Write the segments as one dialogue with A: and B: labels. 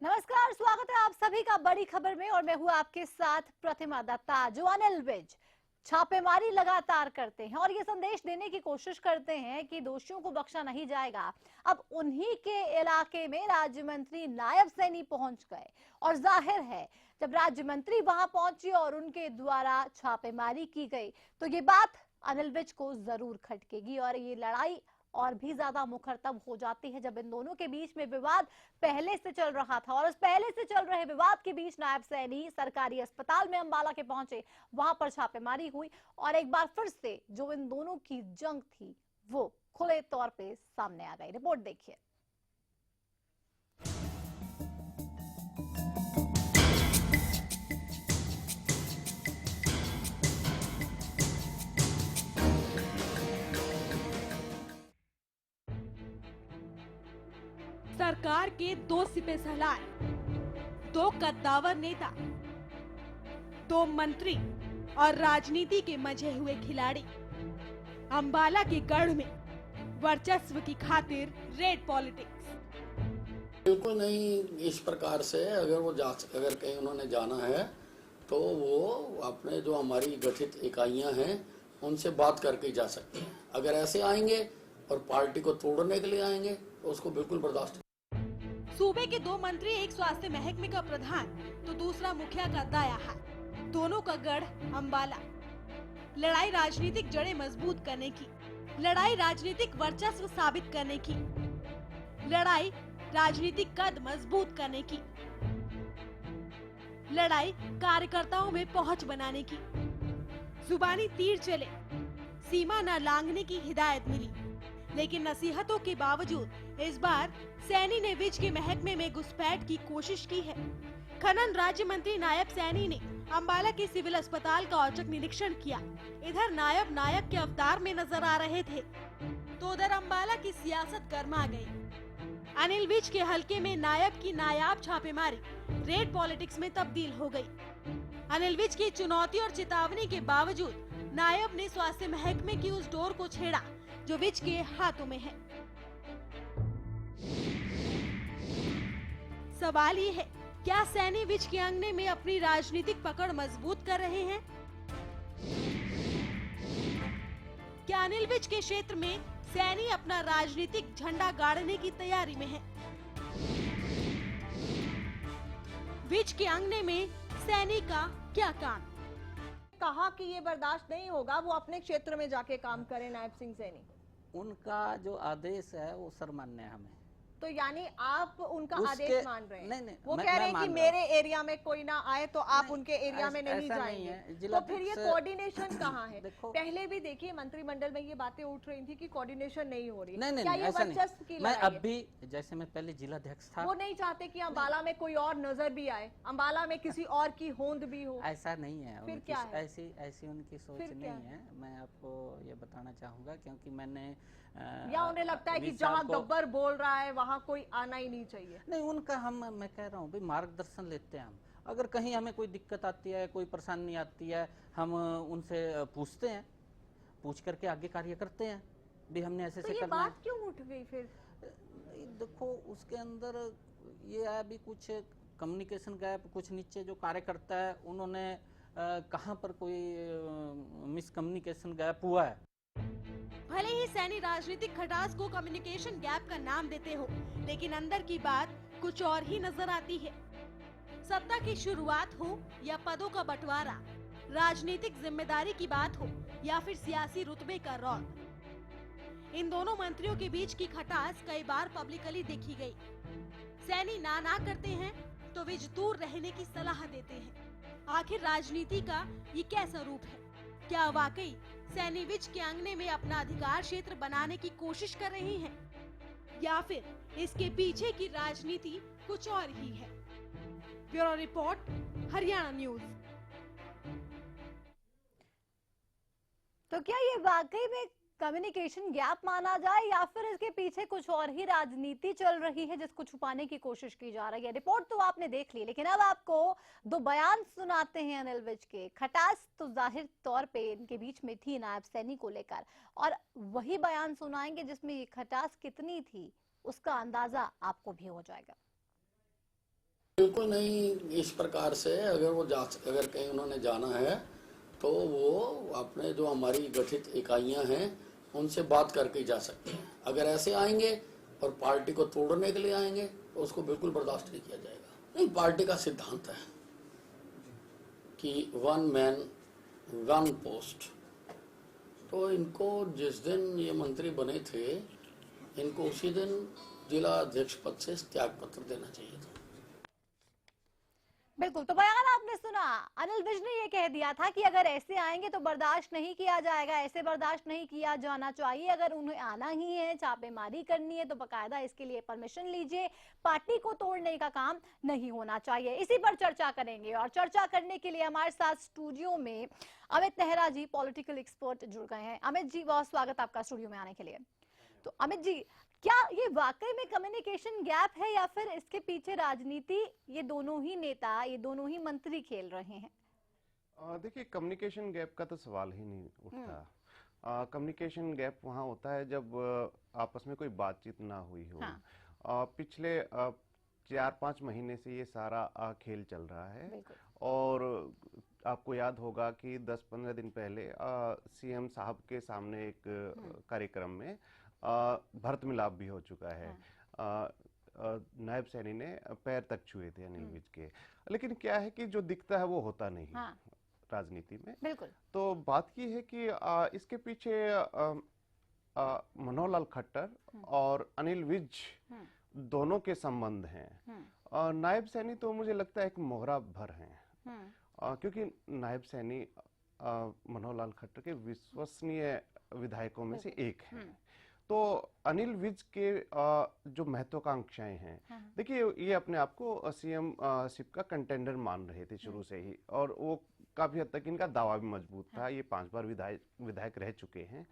A: नमस्कार, स्वागत है आप सभी का बड़ी खबर में और मैं हूं आपके साथ प्रतिमा दत्ता। जो अनिल विज छापेमारी लगातार करते हैं और ये संदेश देने की कोशिश करते हैं कि दोषियों को बख्शा नहीं जाएगा। अब उन्हीं के इलाके में राज्य मंत्री नायब सैनी पहुंच गए और जाहिर है जब राज्य मंत्री वहां पहुंचे और उनके द्वारा छापेमारी की गई तो ये बात अनिल विज को जरूर खटकेगी और ये लड़ाई और भी ज्यादा मुखर तब हो जाती है जब इन दोनों के बीच में विवाद पहले से चल रहा था और उस पहले से चल रहे विवाद के बीच नायब सैनी सरकारी अस्पताल में अंबाला के पहुंचे। वहां पर छापेमारी हुई और एक बार फिर से जो इन दोनों की जंग थी वो खुले तौर पे सामने आ गई। रिपोर्ट देखिए।
B: सरकार के दो सिपह सलार, दो कद्दावर नेता, दो मंत्री और राजनीति के मजे हुए खिलाड़ी अंबाला के गढ़ में वर्चस्व की खातिर रेड पॉलिटिक्स।
C: बिल्कुल नहीं। इस प्रकार से अगर कहीं उन्होंने जाना है तो वो अपने जो हमारी गठित इकाइयां हैं उनसे बात करके जा सकते हैं। अगर ऐसे आएंगे और पार्टी को तोड़ने के लिए आएंगे तो उसको बिल्कुल बर्दाश्त।
B: सूबे के दो मंत्री, एक स्वास्थ्य महकमे का प्रधान तो दूसरा मुखिया का दाया हाथ, दोनों का गढ़ अंबाला। लड़ाई राजनीतिक जड़ें मजबूत करने की, लड़ाई राजनीतिक वर्चस्व साबित करने की, लड़ाई राजनीतिक कद मजबूत करने की, लड़ाई कार्यकर्ताओं में पहुंच बनाने की। जुबानी तीर चले, सीमा न लांघने की हिदायत मिली, लेकिन नसीहतों के बावजूद इस बार सैनी ने विज के महकमे में घुसपैठ की कोशिश की है। खनन राज्य मंत्री नायब सैनी ने अंबाला के सिविल अस्पताल का औचक निरीक्षण किया। इधर नायब नायक के अवतार में नजर आ रहे थे तो उधर अंबाला की सियासत गर्मा गई। अनिल विज के हलके में नायब की नायाब छापेमारी रेड पॉलिटिक्स में तब्दील हो गई। अनिल विज की चुनौती और चेतावनी के बावजूद नायब ने स्वास्थ्य महकमे की उस डोर को छेड़ा जो विज के हाथों में है। सवाल ये है, क्या सैनी विज के अंगने में अपनी राजनीतिक पकड़ मजबूत कर रहे हैं? क्या अनिल विज के क्षेत्र में सैनी अपना राजनीतिक झंडा गाड़ने की तैयारी में है? विज के अंगने में सैनी का क्या काम?
D: कहा कि ये बर्दाश्त नहीं होगा, वो अपने क्षेत्र में जाके काम करें नायब सिंह सैनी।
E: उनका जो आदेश है वो सर्वमान्य है हमें।
D: तो यानी आप उनका आदेश मान रहे हैं?
E: नहीं,
D: वो कह रहे हैं कि मेरे एरिया में कोई ना आए तो आप उनके एरिया में नहीं जाएंगे। तो फिर ये कोऑर्डिनेशन कहाँ है? पहले भी देखिए मंत्रिमंडल में ये बातें उठ रही थी कि कोऑर्डिनेशन नहीं हो रही।
E: नहीं,
D: क्या ये वर्चस्व की
E: मैं
D: लड़ाई
E: अब भी, जैसे मैं पहले जिलाध्यक्ष था,
D: वो नहीं चाहते कि अंबाला में कोई और नजर भी आए, अंबाला में किसी और की होंद भी हो?
E: ऐसा नहीं है।
D: फिर क्या है?
E: ऐसी उनकी सोच नहीं है। मैं आपको ये बताना चाहूंगा क्योंकि मैंने
D: या उन्हें लगता है कि जहाँ गब्बर बोल रहा है वहाँ कोई आना ही नहीं चाहिए?
E: नहीं, उनका मैं कह रहा हूँ भाई मार्गदर्शन लेते हैं हम। अगर कहीं हमें कोई दिक्कत आती है, कोई परेशानी आती है, हम उनसे पूछते हैं, पूछ करके आगे कार्य करते हैं भी हमने ऐसे
D: तो ये
E: करना
D: बात क्यों उठ गई फिर?
E: देखो उसके अंदर ये है भी कुछ कम्युनिकेशन गैप, कुछ नीचे जो कार्यकर्ता है उन्होंने कहाँ पर कोई मिसकम्युनिकेशन गैप हुआ है।
B: भले ही सैनी राजनीतिक खटास को कम्युनिकेशन गैप का नाम देते हो, लेकिन अंदर की बात कुछ और ही नजर आती है। सत्ता की शुरुआत हो या पदों का बंटवारा, राजनीतिक जिम्मेदारी की बात हो या फिर सियासी रुतबे का रौब, इन दोनों मंत्रियों के बीच की खटास कई बार पब्लिकली देखी गई। सैनी ना करते हैं तो विज दूर रहने की सलाह देते हैं। आखिर राजनीति का ये कैसा रूप है? क्या वाकई सैनी विज के अंगने में अपना अधिकार क्षेत्र बनाने की कोशिश कर रही हैं? या फिर इसके पीछे की राजनीति कुछ और ही है? Bureau report, Haryana news.
A: तो क्या ये वाकई में कम्युनिकेशन गैप माना जाए या फिर इसके पीछे कुछ और ही राजनीति चल रही है जिसको छुपाने की कोशिश की जा रही है? रिपोर्ट तो आपने देख ली, लेकिन अब आपको दो बयान सुनाते हैं अनिल विज के। खटास तो जाहिर तौर पे इनके बीच में थी नायब सैनी को लेकर, और वही बयान सुनाएंगे जिसमें ये खटास कितनी थी उसका अंदाजा आपको भी हो जाएगा।
C: बिल्कुल नहीं, इस प्रकार से अगर कहीं उन्होंने जाना है तो वो अपने जो हमारी गठित इकाइयां हैं उनसे बात करके जा सकते हैं। अगर ऐसे आएंगे और पार्टी को तोड़ने के लिए आएंगे तो उसको बिल्कुल बर्दाश्त नहीं किया जाएगा। नहीं, पार्टी का सिद्धांत है कि 1 मैन 1 पोस्ट। तो इनको जिस दिन ये मंत्री बने थे, इनको उसी दिन जिला अध्यक्ष पद से त्याग पत्र देना चाहिए था।
A: बिल्कुल, तो बयान आपने सुना। अनिल विज ने ये कह दिया था कि अगर ऐसे आएंगे तो बर्दाश्त नहीं किया जाएगा, ऐसे बर्दाश्त नहीं किया जाना चाहिए। अगर उन्हें आना ही है, छापेमारी करनी है तो बकायदा इसके लिए परमिशन लीजिए, पार्टी को तोड़ने का काम नहीं होना चाहिए। इसी पर चर्चा करेंगे और चर्चा करने के लिए हमारे साथ स्टूडियो में अमित नेहरा जी, पॉलिटिकल एक्सपर्ट जुड़ गए हैं। अमित जी, बहुत स्वागत आपका स्टूडियो में आने के लिए। तो अमित जी, क्या ये वाकई में कम्युनिकेशन गैप है या फिर इसके पीछे राजनीति ये दोनों ही नेता, ये दोनों ही मंत्री खेल रहे हैं?
F: देखिए, कम्युनिकेशन गैप का तो सवाल ही नहीं उठता। कम्युनिकेशन गैप वहाँ होता है जब आपस में कोई बातचीत ना हुई हो।
A: हाँ।
F: पिछले 4-5 महीने से ये सारा खेल चल रहा है और आपको याद होगा कि 10-15 दिन पहले सीएम साहब के सामने एक कार्यक्रम में भरत मिलाप भी हो चुका है। नायब सैनी ने पैर तक छुए थे अनिल विज के। लेकिन क्या है कि जो दिखता है वो होता नहीं राजनीति में।
A: बिल्कुल।
F: तो बात की है कि इसके पीछे मनोहर लाल खट्टर और अनिल विज दोनों के संबंध हैं। नायब सैनी तो मुझे लगता है एक मोहरा भर हैं, क्योंकि नायब सैनी मनोहर लाल खट्टर के विश्वसनीय विधायकों में से एक हैं। तो अनिल विज के जो महत्वाकांक्षाएं हैं, देखिए ये अपने आप को सीएम शिप का कंटेंडर मान रहे थे शुरू से ही, और वो काफी हद तक इनका दावा भी मजबूत था। ये 5 बार विधायक रह चुके हैं।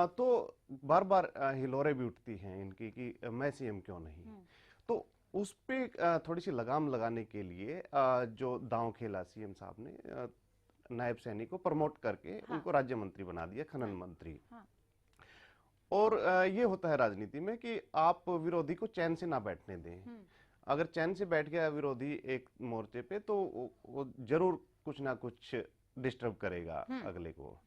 F: तो बार बार हिलोरे भी उठती हैं इनकी कि मैं सीएम क्यों नहीं। तो उस पे थोड़ी सी लगाम लगाने के लिए जो दांव खेला सीएम साहब ने, नायब सैनी को प्रमोट करके उनको राज्य मंत्री बना दिया, खनन मंत्री। और ये होता है राजनीति में कि आप विरोधी को चैन से ना बैठने दें। अगर चैन से बैठ गया विरोधी एक मोर्चे पे तो वो जरूर कुछ ना कुछ डिस्टर्ब करेगा अगले को।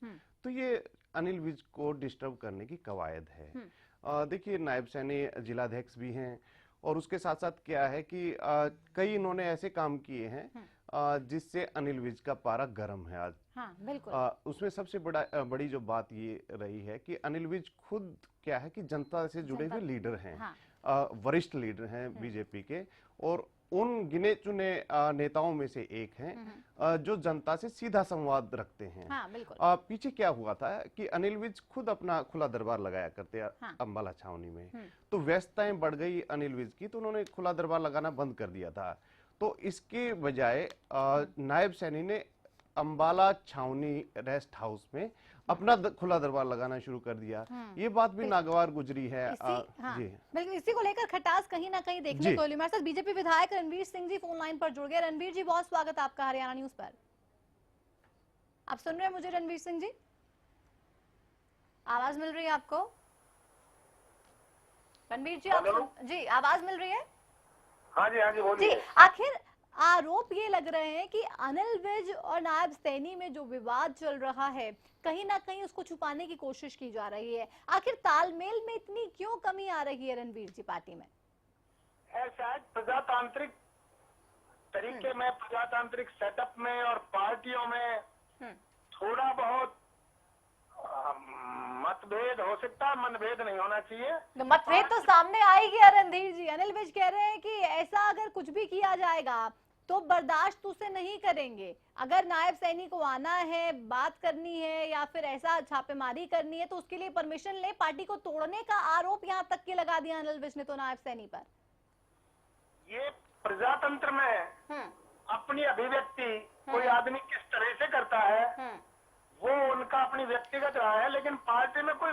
F: तो ये अनिल विज को डिस्टर्ब करने की कवायद है। देखिए, नायब सैनी जिलाध्यक्ष भी हैं और उसके साथ साथ क्या है कि कई इन्होंने ऐसे काम किए हैं जिससे अनिल विज का पारा गर्म है आज।
A: हाँ, बिल्कुल।
F: उसमें सबसे बड़ी जो बात ये रही है कि अनिल विज खुद क्या है कि जनता से जुड़े हुए लीडर हैं। हाँ। वरिष्ठ लीडर हैं बीजेपी के, और उन गिने चुने नेताओं में से एक हैं जो जनता से सीधा संवाद रखते हैं।
A: हाँ, बिल्कुल।
F: पीछे क्या हुआ था कि अनिल विज खुद अपना खुला दरबार लगाया करते अंबाला छावनी में। तो व्यस्तताएं बढ़ गई अनिल विज की, तो उन्होंने खुला दरबार लगाना बंद कर दिया था। तो इसके बजाय नायब सैनी ने अंबाला छावनी रेस्ट हाउस में अपना खुला दरबार लगाना शुरू कर दिया। ये बात भी नागवार गुजरी है। जी
A: बिल्कुल, इसी को लेकर खटास कहीं ना कहीं देखने को मिली। हमारे साथ बीजेपी विधायक रणवीर सिंह जी फोन लाइन पर जुड़ गए। रणवीर जी, बहुत स्वागत आपका हरियाणा न्यूज पर। आप सुन रहे हैं मुझे रणवीर सिंह जी? आवाज मिल रही है आपको? रणवीर जी, आप जी आवाज मिल रही है?
G: हाँ जी बोलिए।
A: जी, आखिर आरोप ये लग रहे हैं कि अनिल विज और नायब सैनी में जो विवाद चल रहा है, कहीं ना कहीं उसको छुपाने की कोशिश की जा रही है। आखिर तालमेल में इतनी क्यों कमी आ रही है रणवीर जी पार्टी में?
G: शायद प्रजातांत्रिक तरीके में, प्रजातांत्रिक सेटअप में और पार्टियों में थोड़ा बहुत मतभेद हो सकता है, मनभेद नहीं होना चाहिए।
A: तो मतभेद तो सामने आ ही गया रणधीर जी। अनिल विज कह रहे हैं कि ऐसा अगर कुछ भी किया जाएगा तो बर्दाश्त उसे नहीं करेंगे। अगर नायब सैनी को आना है, बात करनी है या फिर ऐसा छापेमारी करनी है तो उसके लिए परमिशन ले। पार्टी को तोड़ने का आरोप यहाँ तक के लगा दिया अनिल विज ने तो नायब सैनी पर।
G: ये प्रजातंत्र में अपनी अभिव्यक्ति कोई आदमी किस तरह से करता है वो उनका अपनी व्यक्तिगत राय है, लेकिन पार्टी में कोई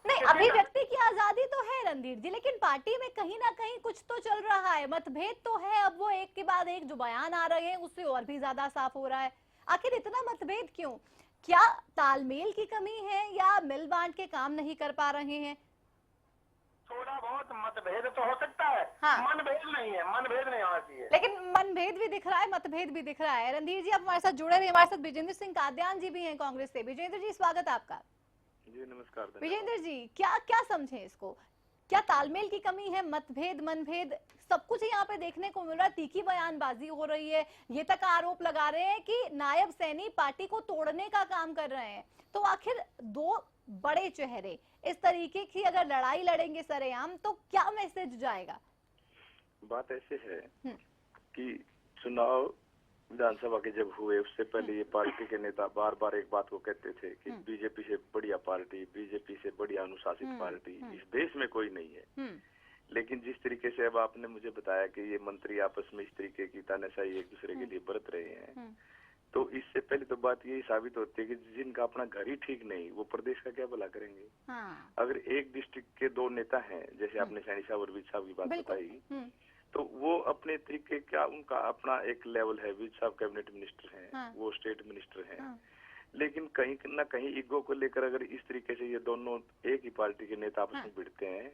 A: नहीं, अभिव्यक्ति की आजादी तो है रणधीर जी, लेकिन पार्टी में कहीं ना कहीं कुछ तो चल रहा है, मतभेद तो है। अब वो एक के बाद एक जो बयान आ रहे हैं उससे और भी ज्यादा साफ हो रहा है। आखिर इतना मतभेद क्यों? क्या तालमेल की कमी है या मिल बांट के काम नहीं कर पा रहे हैं?
G: थोड़ा बहुत मतभेद तो हो सकता है। हाँ। मनभेद नहीं है, मनभेद नहीं होना चाहिए।
A: लेकिन मन मनभेद भी दिख रहा है, मतभेद भी दिख रहा है। रणधीर जी आप हमारे साथ जुड़े रहे। हमारे साथ विजेंद्र सिंह कादयान जी भी हैं कांग्रेस से। विजेंद्र जी स्वागत है आपका।
H: जी नमस्कार।
A: विजेंद्र जी क्या क्या समझे इसको, क्या तालमेल की कमी है, मतभेद मनभेद सब कुछ यहाँ पे देखने को मिल रहा है, तीखी बयानबाजी हो रही है, ये तक आरोप लगा रहे हैं कि नायब सैनी पार्टी को तोड़ने का काम कर रहे हैं। तो आखिर दो बड़े चेहरे इस तरीके की अगर लड़ाई लड़ेंगे सरेआम तो क्या मैसेज जाएगा?
H: बात ऐसे है कि चुनाव विधानसभा के जब हुए उससे पहले ये पार्टी के नेता बार बार एक बात को कहते थे कि बीजेपी से बढ़िया पार्टी, बीजेपी से बढ़िया अनुशासित पार्टी इस देश में कोई नहीं है। लेकिन जिस तरीके से अब आपने मुझे बताया कि ये मंत्री आपस में इस तरीके की तानाशाही एक दूसरे के लिए बरत रहे हैं, तो इससे पहले तो बात यही साबित होती है कि जिनका अपना घर ही ठीक नहीं वो प्रदेश का क्या भला करेंगे। अगर एक डिस्ट्रिक्ट के दो नेता हैं, जैसे आपने सैनी साहब और विज साहब की बात बताई, तो वो अपने तरीके का उनका अपना एक लेवल है। विज साहब कैबिनेट मिनिस्टर हैं, वो स्टेट मिनिस्टर हैं, लेकिन कहीं ना कहीं ईगो को लेकर अगर इस तरीके से ये दोनों एक ही पार्टी के नेता आपस में भिड़ते हैं,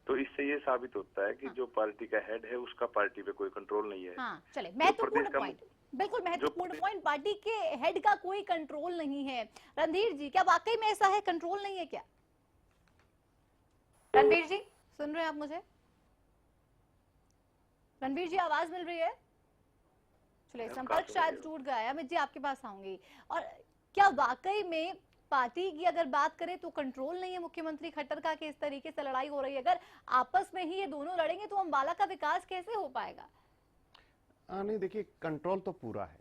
H: तो इससे ये साबित होता है कि जो पार्टी का हेड है उसका पार्टी पे कोई कंट्रोल नहीं है।
A: चले महत्वपूर्ण पॉइंट, बिल्कुल महत्वपूर्ण पॉइंट, पार्टी के हेड का कोई कंट्रोल नहीं है। रणधीर जी क्या वाकई में ऐसा है, कंट्रोल नहीं है क्या? रणधीर जी सुन रहे हैं आप मुझे? रणवीर जी आवाज मिल रही है? चलिए संपर्क शायद टूट गया है। अमित जी आपके पास आऊंगी। और क्या वाकई में पार्टी की अगर बात करें तो कंट्रोल नहीं है मुख्यमंत्री खट्टर का कि इस तरीके से लड़ाई हो रही है? अगर आपस में ही ये दोनों लड़ेंगे तो अंबाला का विकास कैसे हो पाएगा?
F: नहीं देखिए, कंट्रोल तो पूरा है।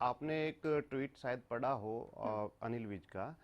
F: आपने एक ट्वीट शायद पढ़ा हो अनिल विज का,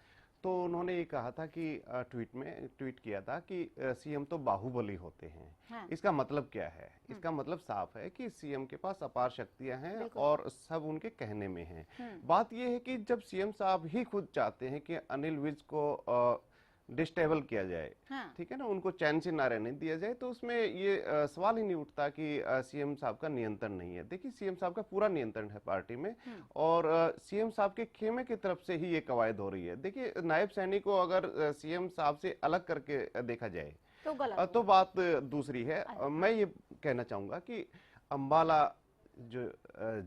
F: तो उन्होंने ये कहा था कि ट्वीट किया था कि सीएम तो बाहुबली होते हैं। इसका मतलब क्या है? इसका मतलब साफ है कि सीएम के पास अपार शक्तियां हैं और सब उनके कहने में हैं। बात ये है कि जब सीएम साहब ही खुद चाहते हैं कि अनिल विज को डिस्टेबल किया जाए, ठीक है ना, उनको चैन से ना रहने दिया जाए, तो उसमें ये सवाल ही नहीं उठता कि सीएम साहब का नियंत्रण नहीं है। देखिए सीएम साहब का पूरा नियंत्रण है पार्टी में, और सीएम साहब के खेमे की तरफ से ही ये कवायद हो रही है। देखिए नायब सैनी को अगर सीएम साहब से अलग करके देखा जाए तो बात दूसरी है। मैं ये कहना चाहूंगा कि अंबाला जो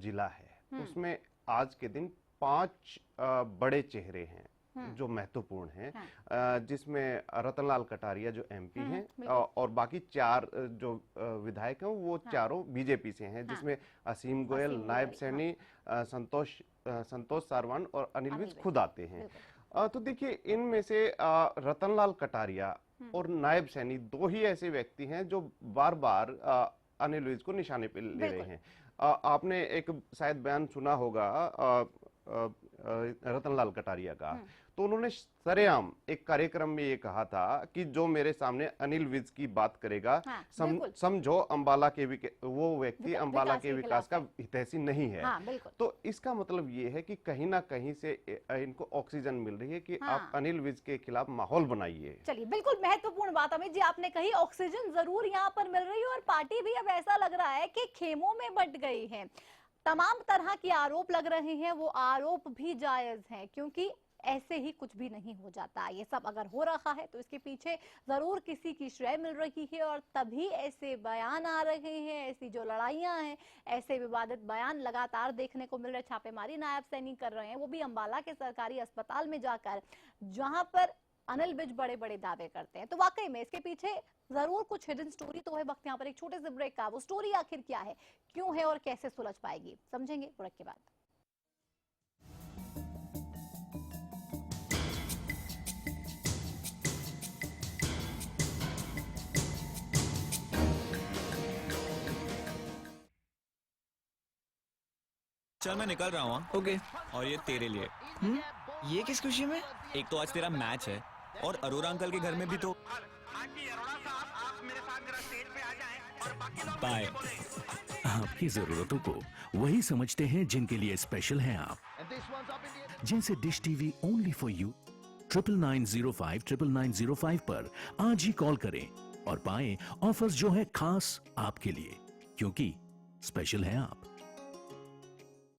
F: जिला है उसमें आज के दिन 5 बड़े चेहरे हैं जो महत्वपूर्ण हैं, जिसमें रतनलाल कटारिया जो एमपी हैं और बाकी 4 जो विधायक हैं वो चारों बीजेपी से हैं, जिसमें असीम गोयल, नायब सैनी, संतोष सारवान और अनिल विज खुद आते हैं। तो देखिए इनमें से रतनलाल कटारिया और नायब सैनी 2 ही ऐसे व्यक्ति हैं जो बार बार अनिल विज को निशाने पे ले रहे हैं। आपने एक शायद बयान सुना होगा रतनलाल कटारिया का, तो उन्होंने सरेआम एक कार्यक्रम में ये कहा था कि जो मेरे सामने अनिल विज की बात करेगा, समझो अंबाला के वो व्यक्ति अंबाला के विकास का हितैषी नहीं है। तो इसका मतलब ये है कि कहीं ना कहीं से इनको ऑक्सीजन मिल रही है कि आप अनिल विज के खिलाफ माहौल बनाइए।
A: चलिए बिल्कुल महत्वपूर्ण बात अमित जी आपने कही, ऑक्सीजन जरूर यहाँ पर मिल रही है और पार्टी भी अब ऐसा लग रहा है कि खेमों में बंट गई है। तमाम तरह के आरोप लग रहे हैं, वो आरोप भी जायज हैं क्योंकि ऐसे ही कुछ भी नहीं हो जाता। ये सब अगर हो रहा है तो इसके पीछे जरूर किसी की श्रेय मिल रही है और तभी ऐसे बयान आ रहे हैं, ऐसी जो लड़ाइयां हैं, ऐसे विवादित बयान लगातार देखने को मिल रहे। छापेमारी नायब सैनी कर रहे हैं, वो भी अंबाला के सरकारी अस्पताल में जाकर, जहां पर अनिल विज बड़े बड़े दावे करते हैं। तो वाकई में इसके पीछे जरूर कुछ हिडन स्टोरी तो है। वक्त यहाँ पर एक छोटे से ब्रेक का, वो स्टोरी आखिर क्या है, क्यों है और कैसे सुलझ पाएगी, समझेंगे ब्रेक के बाद।
I: चल मैं निकल रहा हूँ। ओके। और ये तेरे लिए।
J: ये किस खुशी में?
I: एक तो आज तेरा मैच है और अरोरा अंकल के घर में भी तो। बाय।
K: आपकी जरूरतों को वही समझते हैं जिनके लिए स्पेशल हैं आप, जैसे dish TV only for you. 9905 पर आज ही कॉल करें और पाएं ऑफर्स जो है खास आपके लिए, क्योंकि स्पेशल हैं आप।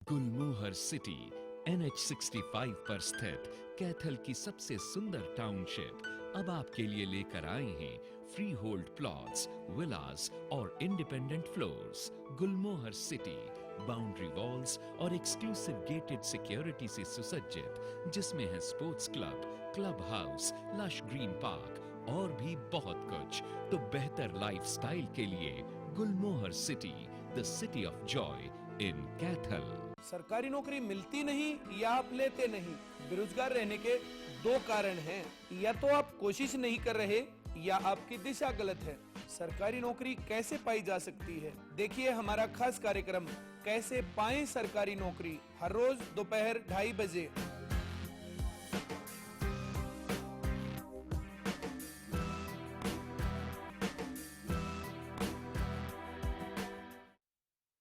L: गुलमोहर सिटी NH65 पर स्थित कैथल की सबसे सुंदर टाउनशिप अब आपके लिए लेकर आए हैं फ्री होल्ड प्लॉट्स, विलास और independent floors. Gulmohar city boundary walls और एक्सक्लूसिव गेटेड सिक्योरिटी से सुसज्जित, जिसमें है sports club, club house, lush green park और भी बहुत कुछ। तो बेहतर लाइफस्टाइल के लिए Gulmohar city, the city of joy in Kaithal.
M: सरकारी नौकरी मिलती नहीं या आप लेते नहीं, बेरोजगार रहने के दो कारण हैं। या तो आप कोशिश नहीं कर रहे या आपकी दिशा गलत है। सरकारी नौकरी कैसे पाई जा सकती है, देखिए हमारा खास कार्यक्रम कैसे पाएं सरकारी नौकरी, हर रोज दोपहर 2:30 बजे।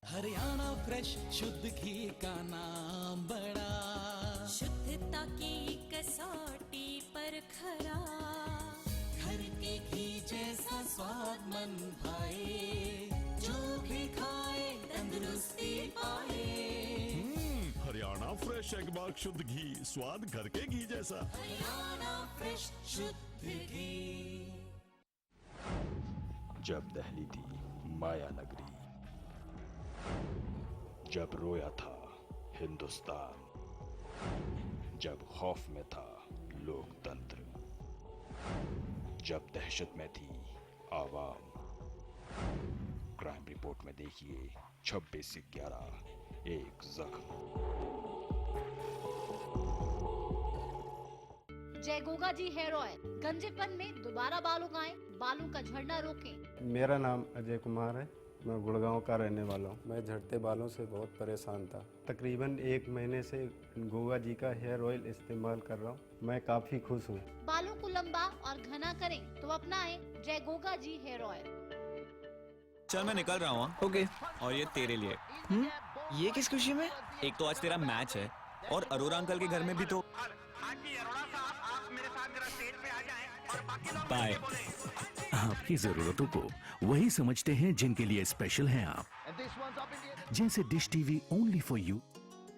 N: हरियाणा फ्रेश शुद्ध घी का नाम बड़ा,
O: शुद्धता की कसौटी पर खरा,
N: घर के घी जैसा स्वाद मन भाए, जो भी खाए तंदुरुस्ती पाए।
P: हरियाणा फ्रेश एगमार्क शुद्ध घी, स्वाद घर के घी जैसा।
N: हरियाणा फ्रेश शुद्ध घी।
Q: जब दहली थी माया नगरी, जब रोया था हिंदुस्तान, जब खौफ में था लोकतंत्र, जब दहशत में थी आवाम। क्राइम रिपोर्ट में देखिए 26/11 एक जख्म।
A: जय गोगा जी हेयर ऑयल, गंजेपन में दोबारा बाल उगाएं, बालों का झड़ना रोकें।
R: मेरा नाम अजय कुमार है, मैं गुड़गांव का रहने वाला हूँ। मैं झड़ते बालों से बहुत परेशान था। तकरीबन 1 महीने से गोगा जी का हेयर ऑयल इस्तेमाल कर रहा हूँ, मैं काफी खुश हूँ।
A: बालों को लंबा और घना करें तो अपनाएं जय गोगा जी हेयर ऑयल।
I: चल मैं निकल रहा हूँ।
J: ओके।
I: और ये तेरे लिए।
J: ये किस खुशी में?
I: एक तो आज तेरा मैच है और अरोरा अंकल के घर में भी तो। बाय।
K: आपकी जरूरतों को वही समझते हैं जिनके लिए स्पेशल हैं आप। जैसे dish TV only for you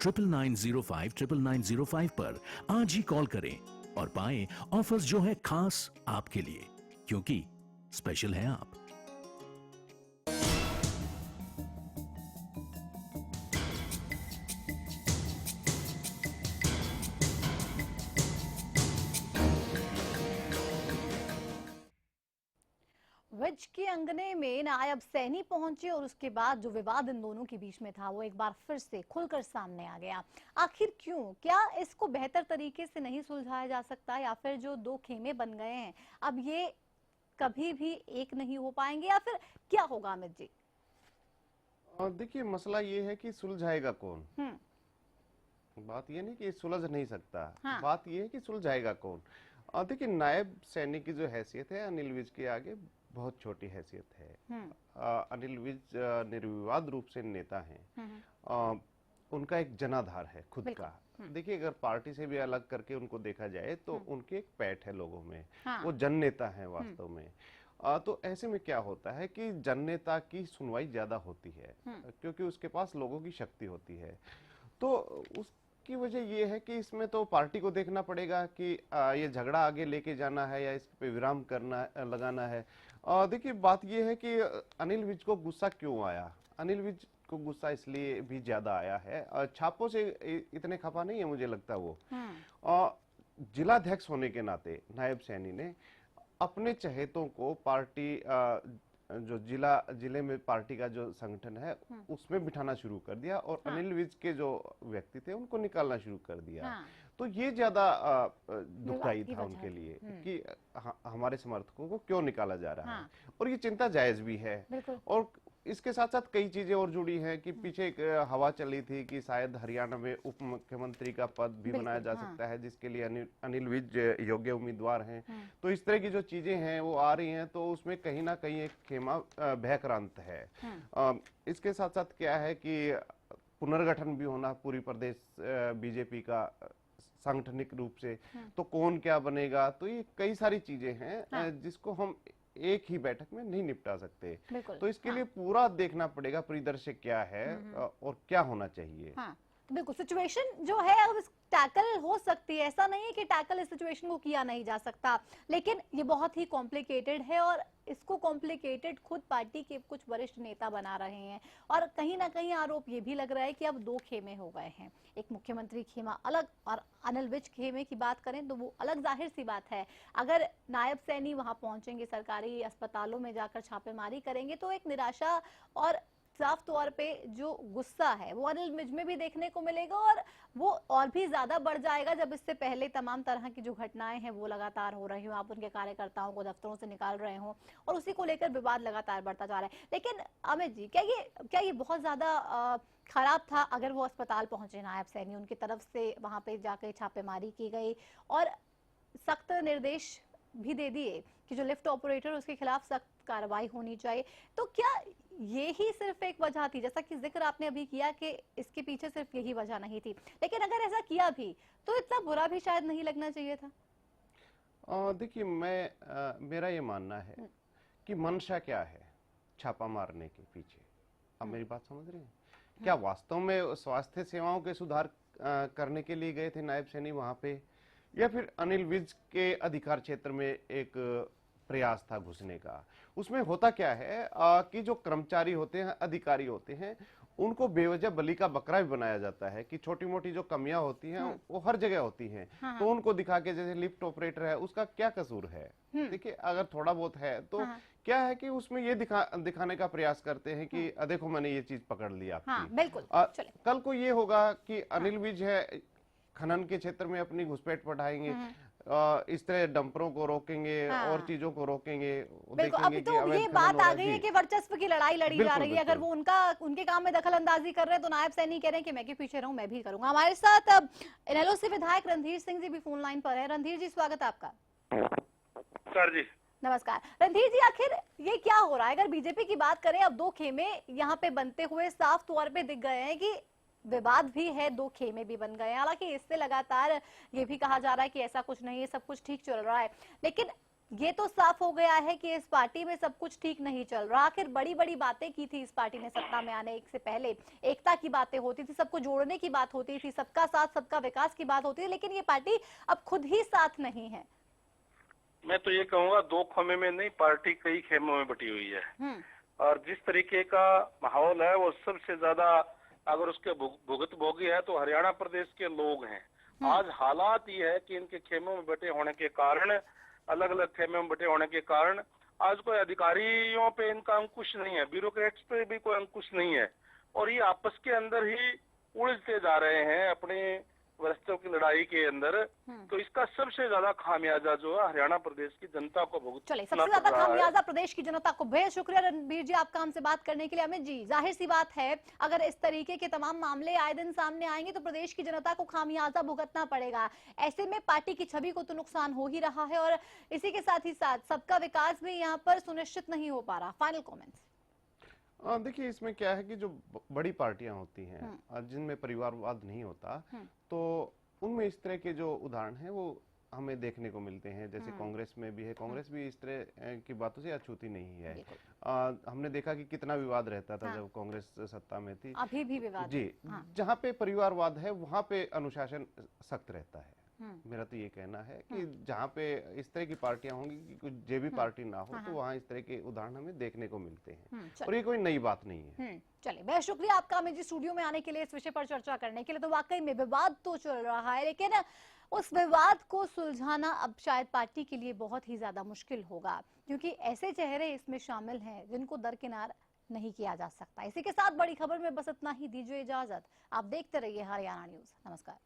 K: 9905 9905 पर आज ही कॉल करें और पाएं ऑफर्स जो है खास आपके लिए, क्योंकि स्पेशल हैं आप।
A: विज के अंगने में नायब सैनी पहुंचे और उसके बाद जो विवाद इन दोनों के बीच में था वो एक बार फिर से खुलकर सामने आ गया। आखिर क्यों? क्या इसको बेहतर तरीके से नहीं सुलझाया जा सकता, या फिर जो दो खेमे बन गए हैं अब ये कभी भी एक नहीं हो पाएंगे, या फिर क्या होगा अमित जी?
F: देखिए मसला ये है कि सुलझाएगा कौन। बात ये नहीं कि सुलझ नहीं सकता। हाँ। बात ये है कि सुलझाएगा कौन। देखिए नायब सैनी की जो हैसियत है अनिल विज के आगे बहुत छोटी हैसियत है। अनिल विज निर्विवाद रूप से नेता हैं। उनका एक जनाधार है खुद का। देखिए अगर पार्टी से भी अलग करके उनको देखा जाए तो उनके एक पैठ है लोगों में। वो जन नेता है वास्तव में। तो ऐसे में क्या होता है कि जन नेता की सुनवाई ज्यादा होती है क्योंकि उसके पास लोगों की शक्ति होती है। तो उसकी वजह ये है कि इसमें तो पार्टी को देखना पड़ेगा कि ये झगड़ा आगे लेके जाना है या इस पे विराम करना लगाना है। देखिए बात ये है कि अनिल विज को गुस्सा क्यों आया। अनिल विज को गुस्सा इसलिए भी ज्यादा आया है, छापों से इतने खफा नहीं है मुझे लगता वो। जिलाध्यक्ष होने के नाते नायब सैनी ने अपने चहेतों को पार्टी जो जिले में पार्टी का जो संगठन है उसमें बिठाना शुरू कर दिया और अनिल विज के जो व्यक्ति थे उनको निकालना शुरू कर दिया। तो ये ज्यादा दुखदायी था उनके लिए कि हमारे समर्थकों को क्यों निकाला जा रहा है, और ये चिंता जायज भी है। और इसके साथ साथ कई चीजें और जुड़ी हैं कि पीछे एक हवा चली थी कि शायद हरियाणा में उप मुख्यमंत्री का पद भी बनाया जा सकता है जिसके लिए अनिल विज योग्य उम्मीदवार हैं। तो इस तरह की जो चीजें हैं वो आ रही हैं, तो उसमें कहीं ना कहीं एक खेमा भयक्रांत है। इसके साथ साथ क्या है कि पुनर्गठन भी होना पूरी प्रदेश बीजेपी का सांगठनिक रूप से, तो कौन क्या बनेगा, तो ये कई सारी चीजें हैं जिसको हम एक ही बैठक में नहीं निपटा सकते। तो इसके लिए पूरा देखना पड़ेगा परिदृश्य क्या है और क्या होना चाहिए।
A: तो बिल्कुल सिचुएशन जो है अब टैकल हो सकती है, ऐसा नहीं है कि टैकल इस सिचुएशन को किया नहीं जा सकता, लेकिन ये बहुत ही कॉम्प्लिकेटेड है और इसको कॉम्प्लिकेटेड खुद पार्टी के कुछ वरिष्ठ नेता बना रहे हैं। और कहीं ना कहीं आरोप ये भी लग रहा है कि अब दो खेमे हो गए हैं, एक मुख्यमंत्री खेमा अलग और अनिल विज खेमे की बात करें तो वो अलग। जाहिर सी बात है अगर नायब सैनी वहां पहुंचेंगे, सरकारी अस्पतालों में जाकर छापेमारी करेंगे, तो एक निराशा और साफ तौर पे जो गुस्सा है वो अनिल विज में भी देखने को मिलेगा और वो और भी ज्यादा बढ़ जाएगा जब इससे पहले तमाम तरह की जो घटनाएं हैं वो लगातार हो रही हो, आप उनके कार्यकर्ताओं को दफ्तरों से निकाल रहे हो और उसी को लेकर विवाद लगातार बढ़ता जा रहा है। लेकिन अमित जी, क्या ये बहुत ज्यादा खराब था अगर वो अस्पताल पहुंचे नायब सैनी, उनकी तरफ से वहां पे जाकर छापेमारी की गई और सख्त निर्देश भी दे दिए कि जो लिफ्ट ऑपरेटर उसके खिलाफ सख्त कार्रवाई होनी चाहिए, तो क्या ये ही सिर्फ एक वजह थी? जैसा कि जिक्र आपने अभी किया कि इसके पीछे सिर्फ यही वजह नहीं थी, लेकिन अगर ऐसा किया भी तो इतना बुरा भी शायद नहीं लगना चाहिए था।
F: देखिए, मेरा ये मानना है कि मंशा क्या है छापा मारने के पीछे। अब मेरी बात समझ रही हैं? क्या वास्तव में स्वास्थ्य सेवाओं के सुधार करने के लिए गए थे नायब सैनी वहां पे, या फिर अनिल विज के अधिकार क्षेत्र में एक प्रयास था घुसने का? उसमें होता क्या है कि जो कर्मचारी होते हैं, अधिकारी होते हैं, उनको बेवजह बलि का बकरा भी बनाया जाता है कि छोटी मोटी जो कमियां होती हैं वो हर जगह होती हैं। तो उनको दिखा के, जैसे लिफ्ट ऑपरेटर है, उसका क्या कसूर है? देखिए, अगर थोड़ा बहुत है तो क्या है कि उसमें ये दिखाने का प्रयास करते हैं कि देखो मैंने ये चीज पकड़ ली आपकी।
A: बिल्कुल।
F: कल को ये होगा कि अनिल विज है, खनन के क्षेत्र में अपनी घुसपैठ बढ़ाएंगे, इस तरह डंपरों को रोकेंगे और चीजों को रोकेंगे,
A: अभी तो ये बात आ गई है कि वर्चस्व की लड़ाई लड़ी जा रही है। अगर वो उनके काम में दखल अंदाजी कर रहे हैं तो नायब सैनी कह रहे हैं कि मैं के पीछे रहूं, मैं भी करूंगा। हमारे साथ इनेलो से विधायक रणधीर सिंह जी भी फोन लाइन पर है। रणधीर जी, स्वागत है आपका।
G: सर जी
A: नमस्कार। रणधीर जी, आखिर ये क्या हो रहा है? अगर बीजेपी की बात करें, अब दो खेमे यहाँ पे बनते हुए साफ तौर पे दिख गए हैं कि विवाद भी है, दो खेमे भी बन गए हैं। हालांकि इससे लगातार ये भी कहा जा रहा है कि ऐसा कुछ नहीं है, सब कुछ ठीक चल रहा है, लेकिन ये तो साफ हो गया है कि इस पार्टी में सब कुछ ठीक नहीं चल रहा। आखिर बड़ी बड़ी बातें की थी इस पार्टी ने सत्ता में आने से पहले, एकता की बातें होती थी, सबको जोड़ने की बात होती थी, सबका साथ सबका विकास की बात होती थी, लेकिन ये पार्टी अब खुद ही साथ नहीं है।
G: मैं तो ये कहूँगा, दो खेमे में नहीं, पार्टी कई खेमों में बटी हुई है और जिस तरीके का माहौल है वो सबसे ज्यादा अगर उसके भुगत भोगी है तो हरियाणा प्रदेश के लोग हैं। आज हालात ये है कि इनके खेमों में बटे होने के कारण, अलग अलग खेमों में बटे होने के कारण, आज कोई अधिकारियों पे इनका अंकुश नहीं है, ब्यूरोक्रेट्स पे भी कोई अंकुश नहीं है और ये आपस के अंदर ही उलझते जा रहे हैं अपने वरिष्ठों की लड़ाई के अंदर। तो इसका सबसे ज्यादा खामियाजा जो है हरियाणा प्रदेश की जनता को भुगतना
A: चले, सबसे ज्यादा खामियाजा प्रदेश की जनता को। बेहद शुक्रिया रणबीर जी आपका हमसे बात करने के लिए। अमित जी, जाहिर सी बात है अगर इस तरीके के तमाम मामले आए दिन सामने आएंगे तो प्रदेश की जनता को खामियाजा भुगतना पड़ेगा। ऐसे में पार्टी की छवि को तो नुकसान हो ही रहा है और इसी के साथ ही साथ सबका विकास भी यहाँ पर सुनिश्चित नहीं हो पा रहा। Final comments.
F: देखिए, इसमें क्या है कि जो बड़ी पार्टियां होती हैं जिनमें परिवारवाद नहीं होता, तो उनमें इस तरह के जो उदाहरण हैं वो हमें देखने को मिलते हैं। जैसे कांग्रेस में भी है, कांग्रेस भी इस तरह की बातों से अछूती नहीं है। हमने देखा कि कितना विवाद रहता था जब कांग्रेस सत्ता में थी।
A: अभी भी विवाद
F: जी, जहाँ पे परिवारवाद है वहाँ पे अनुशासन सख्त रहता है। मेरा तो ये कहना है कि जहाँ पे इस तरह की पार्टियां होंगी कि कुछ जे भी पार्टी ना हो, तो वहाँ इस तरह के उदाहरण हमें देखने को मिलते हैं और ये कोई नई बात नहीं है।
A: चलिए, बहुत शुक्रिया आपका अमित जी स्टूडियो में आने के लिए, इस विषय पर चर्चा करने के लिए। तो वाकई में विवाद तो चल रहा है, लेकिन उस विवाद को सुलझाना अब शायद पार्टी के लिए बहुत ही ज्यादा मुश्किल होगा, क्योंकि ऐसे चेहरे इसमें शामिल हैं जिनको दरकिनार नहीं किया जा सकता। इसी के साथ बड़ी खबर में बस इतना ही। दीजिए इजाजत, आप देखते रहिए हरियाणा न्यूज। नमस्कार।